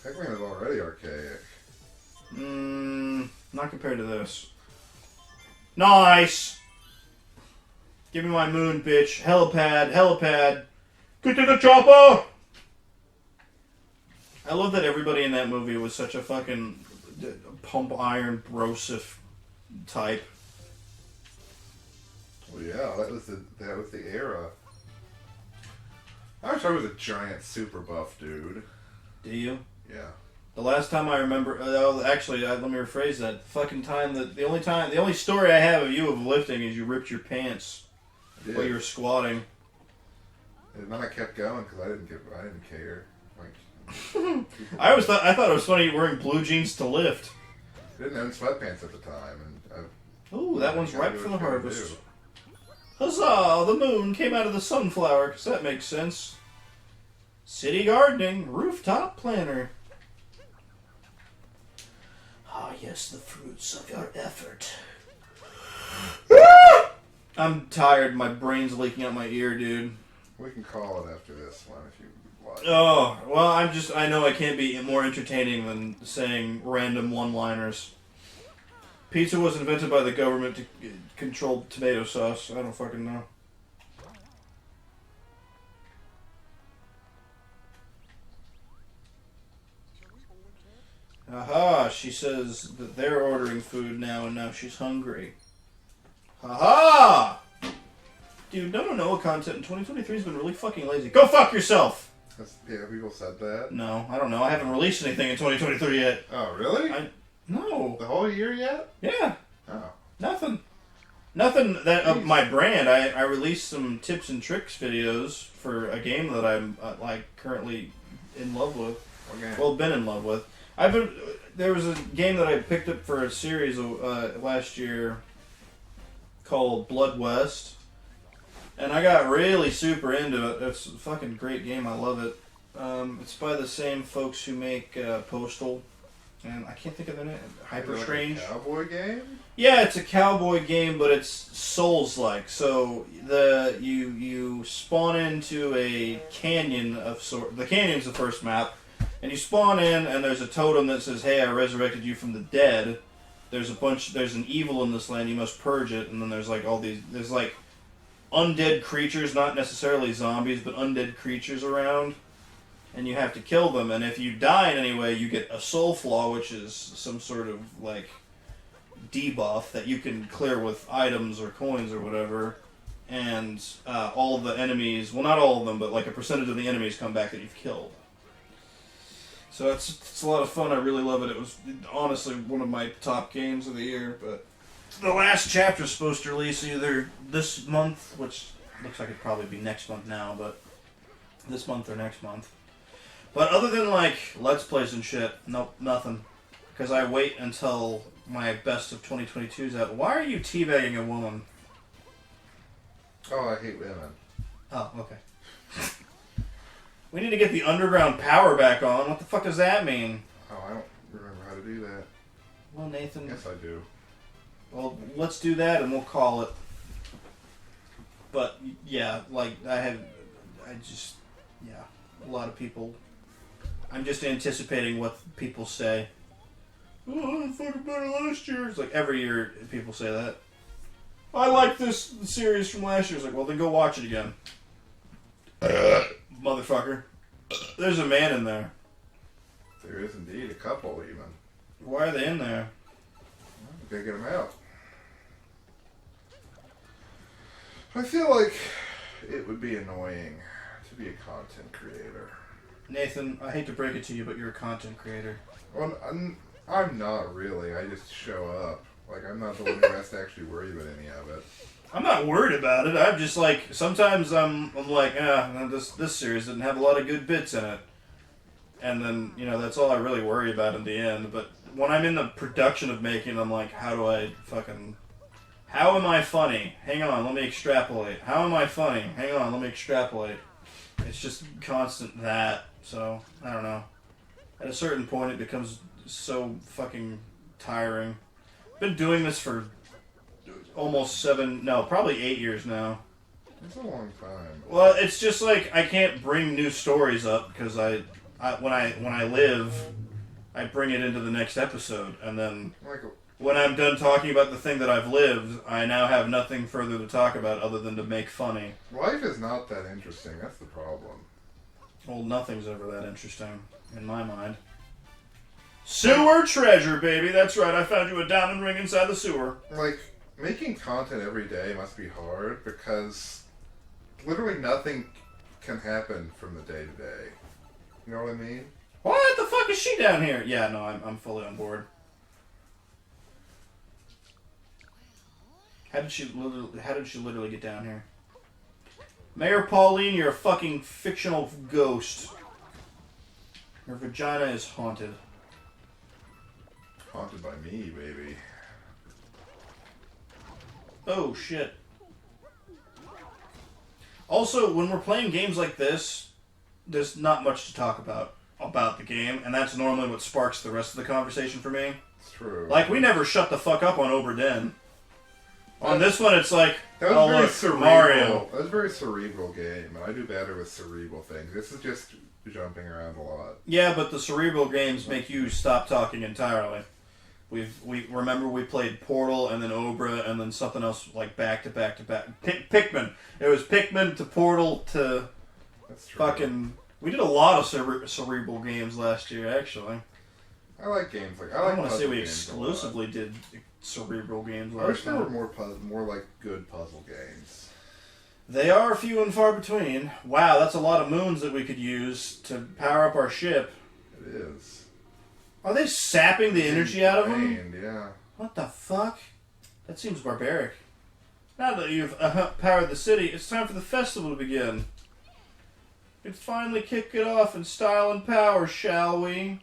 Pac-Man is already archaic. Not compared to this. Nice! Give me my moon, bitch. Helipad, helipad. Get to the chopper! I love that everybody in that movie was such a fucking pump iron brosif type. Well, yeah, that was the era. I wish I was a giant super buff dude. Do you? Yeah. The last time I remember, actually, let me rephrase that. The only story I have of you of lifting is you ripped your pants while you were squatting. And then I kept going because I didn't care. Like, I thought it was funny wearing blue jeans to lift. I didn't own sweatpants at the time, and ooh, that one's ripe for the harvest. Huzzah! The moon came out of the sunflower, because that makes sense. City gardening, rooftop planter. Ah, yes, the fruits of your effort. I'm tired. My brain's leaking out my ear, dude. We can call it after this one if you like. Oh, well, I know I can't be more entertaining than saying random one-liners. Pizza was invented by the government to control tomato sauce. I don't fucking know. Aha, she says that they're ordering food now and now she's hungry. Aha! Dude, NoNoNoah content in 2023 has been really fucking lazy. Go fuck yourself! Yeah, people said that. No, I don't know. I haven't released anything in 2023 yet. Oh, really? No. The whole year yet? Yeah. Oh. Nothing that of my brand. I released some tips and tricks videos for a game that I'm currently in love with. Okay. Well, been in love with. There was a game that I picked up for a series last year called Blood West, and I got really super into it. It's a fucking great game. I love it. It's by the same folks who make Postal. and I can't think of the name. Hyper Is it Strange. like a cowboy game? Yeah, it's a cowboy game, but it's Souls-like. So you spawn into a canyon of sort. The canyon's the first map, and you spawn in, and there's a totem that says, "Hey, I resurrected you from the dead." There's an evil in this land. You must purge it, and then there's like all these. There's like undead creatures, not necessarily zombies, but undead creatures around. And you have to kill them, and if you die in any way, you get a soul flaw, which is some sort of, like, debuff that you can clear with items or coins or whatever. And all of the enemies, well, not all of them, but like a percentage of the enemies come back that you've killed. So it's a lot of fun. I really love it. It was honestly one of my top games of the year, but the last chapter is supposed to release either this month, which looks like it'd probably be next month now, but this month or next month. But other than, like, Let's Plays and shit, nope, nothing. Because I wait until my best of 2022 is out. Why are you teabagging a woman? Oh, I hate women. Oh, okay. We need to get the underground power back on. What the fuck does that mean? Oh, I don't remember how to do that. Well, Nathan... Yes, I do. Well, let's do that and we'll call it. But, yeah, like, a lot of people... I'm just anticipating what people say. Oh, it's fucking better last year. It's like every year people say that. I like this series from last year. It's like, well, then go watch it again. Motherfucker. There's a man in there. There is indeed a couple, even. Why are they in there? Well, we gotta get them out. I feel like it would be annoying to be a content creator. Nathan, I hate to break it to you, but you're a content creator. Well, I'm not really. I just show up. Like, I'm not the one who has to actually worry about any of it. I'm not worried about it. I'm just like, sometimes I'm like, this series didn't have a lot of good bits in it. And then, that's all I really worry about in the end. But when I'm in the production of making, I'm like, how am I funny? Hang on, let me extrapolate. How am I funny? Hang on, let me extrapolate. It's just constant that. So, I don't know. At a certain point, it becomes so fucking tiring. I've been doing this for almost probably 8 years now. It's a long time. Well, it's just like I can't bring new stories up because when I live, I bring it into the next episode, and then when I'm done talking about the thing that I've lived, I now have nothing further to talk about other than to make funny. Life is not that interesting. That's the problem. Well, nothing's ever that interesting in my mind. Sewer treasure, baby. That's right. I found you a diamond ring inside the sewer. Like, making content every day must be hard because literally nothing can happen from the day to day. You know what I mean? What the fuck is she down here? Yeah, no, I'm fully on board. How did she literally get down here? Mayor Pauline, you're a fucking fictional ghost. Your vagina is haunted. Haunted by me, baby. Oh, shit. Also, when we're playing games like this, there's not much to talk about the game, and that's normally what sparks the rest of the conversation for me. It's true. Like, we never shut the fuck up on Obra Dinn. On this one, it's like, that was very look, cerebral. Mario. That was a very cerebral game, and I do better with cerebral things. This is just jumping around a lot. Yeah, but the cerebral games make you stop talking entirely. We remember we played Portal and then Obra and then something else like back to back to back. Pikmin. It was Pikmin to Portal to That's true. fucking. We did a lot of cerebral games last year, actually. I like games like I like. don't want to say puzzle we games a lot. exclusively did cerebral games I last wish there were time. more like good puzzle games. They are few and far between. Wow, that's a lot of moons that we could use to power up our ship. It is. Are they sapping the energy out of them? Drained, yeah. What the fuck? That seems barbaric. Now that you've powered the city, it's time for the festival to begin. Let's finally kick it off in style and power, shall we?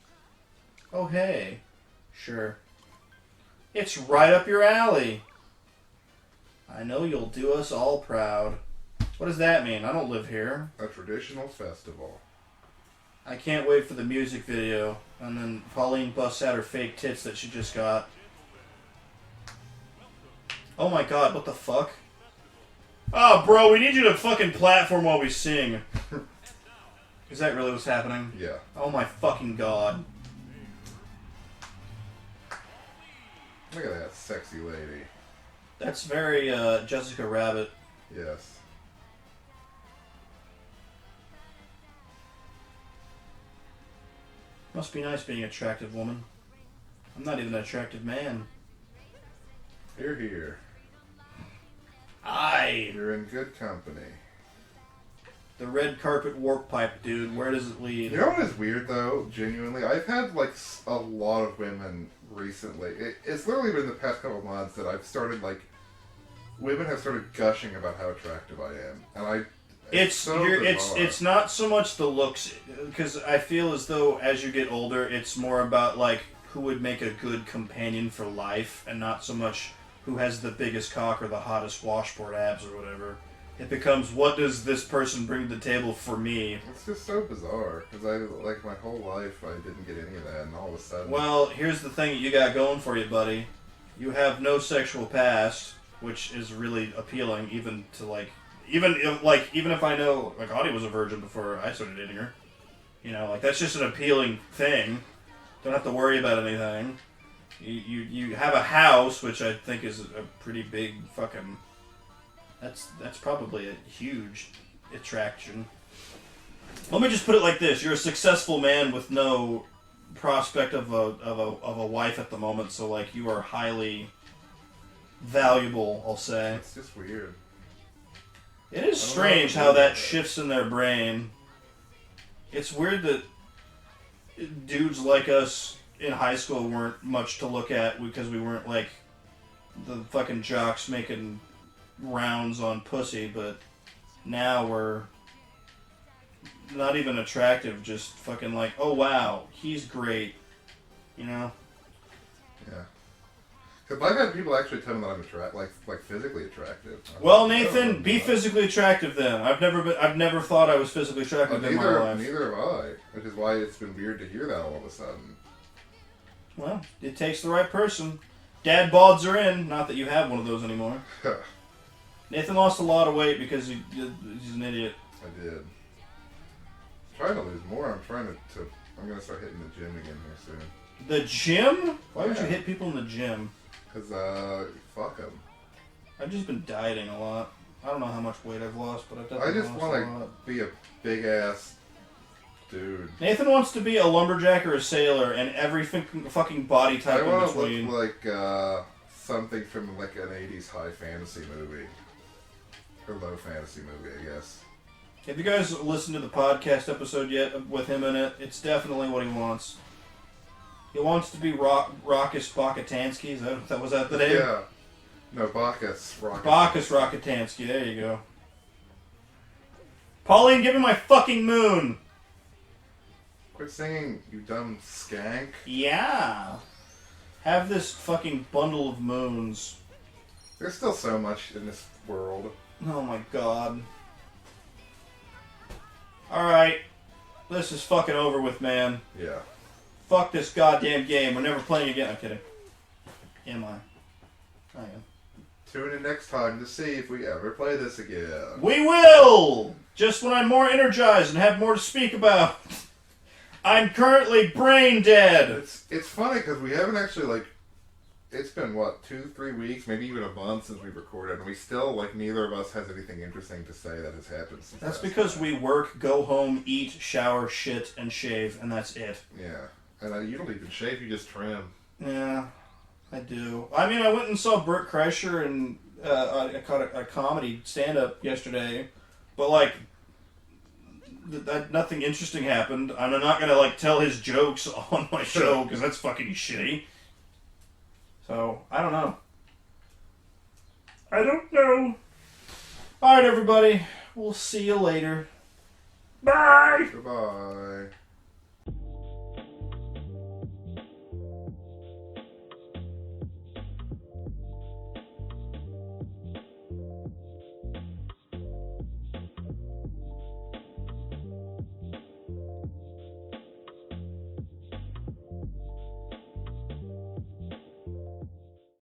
Oh, hey. Sure. It's right up your alley. I know you'll do us all proud. What does that mean? I don't live here. A traditional festival. I can't wait for the music video. And then Pauline busts out her fake tits that she just got. Oh my god, what the fuck? Oh, bro, we need you to fucking platform while we sing. Is that really what's happening? Yeah. Oh my fucking god. Look at that sexy lady. That's very, Jessica Rabbit. Yes. Must be nice being an attractive woman. I'm not even an attractive man. You're here. Aye! You're in good company. The red carpet warp pipe, dude. Where does it lead? You know what is weird, though? Genuinely, I've had, like, a lot of women recently. It's literally been the past couple of months that I've started, like, women have started gushing about how attractive I am. And it's not so much the looks, because I feel as though as you get older, it's more about, like, who would make a good companion for life, and not so much who has the biggest cock or the hottest washboard abs or whatever. It becomes, what does this person bring to the table for me? It's just so bizarre, because like, my whole life, I didn't get any of that, and all of a sudden... Well, here's the thing that you got going for you, buddy. You have no sexual past, which is really appealing, even to, like... Even if I know, like, Audie was a virgin before I started dating her. You know, like, that's just an appealing thing. Don't have to worry about anything. You have a house, which I think is a pretty big fucking... That's probably a huge attraction. Let me just put it like this: you're a successful man with no prospect of a wife at the moment, so like you are highly valuable, I'll say. It's just weird. It is strange how that shifts in their brain. It's weird that dudes like us in high school weren't much to look at because we weren't like the fucking jocks making rounds on pussy, but now we're not even attractive, just fucking like, oh wow, he's great, you know? Yeah. Because I've had people actually tell me that I'm like physically attractive. Well, Nathan, be physically attractive then. I've never thought I was physically attractive in my life. Neither have I, which is why it's been weird to hear that all of a sudden. Well, it takes the right person. Dad bods are in. Not that you have one of those anymore. Nathan lost a lot of weight because he's an idiot. I did. I'm trying to lose more. I'm going to start hitting the gym again here soon. The gym? Why would you hit people in the gym? Because, fuck them. I've just been dieting a lot. I don't know how much weight I've lost, but I've definitely I just lost a want lot. to be a big-ass dude. Nathan wants to be a lumberjack or a sailor and every fucking body type in between. I want to look like, something from, like, an 80s high fantasy movie. Or low fantasy movie, I guess. Have you guys listened to the podcast episode yet with him in it? It's definitely what he wants. He wants to be Rockus Bakatansky. Was that the name? Yeah. No, Bacchus Rockatansky. Bacchus Rockatansky. There you go. Pauline, give me my fucking moon. Quit singing, you dumb skank. Yeah. Have this fucking bundle of moons. There's still so much in this world. Oh my god. Alright. This is fucking over with, man. Yeah. Fuck this goddamn game. We're never playing again. I'm kidding. Am I? I am. Tune in next time to see if we ever play this again. We will! Just when I'm more energized and have more to speak about. I'm currently brain dead. It's funny because we haven't actually, like, it's been, what, 2-3 weeks, maybe even a month since we recorded, and we still, like, neither of us has anything interesting to say that has happened since That's last because time. we work, go home, eat, shower, shit, and shave, and that's it. Yeah. And you don't even shave, you just trim. Yeah, I do. I mean, I went and saw Bert Kreischer and I caught a comedy stand-up yesterday, but, like, nothing interesting happened. I'm not gonna, like, tell his jokes on my show, because that's fucking shitty. So, I don't know. I don't know. Alright, everybody. We'll see you later. Bye! Goodbye.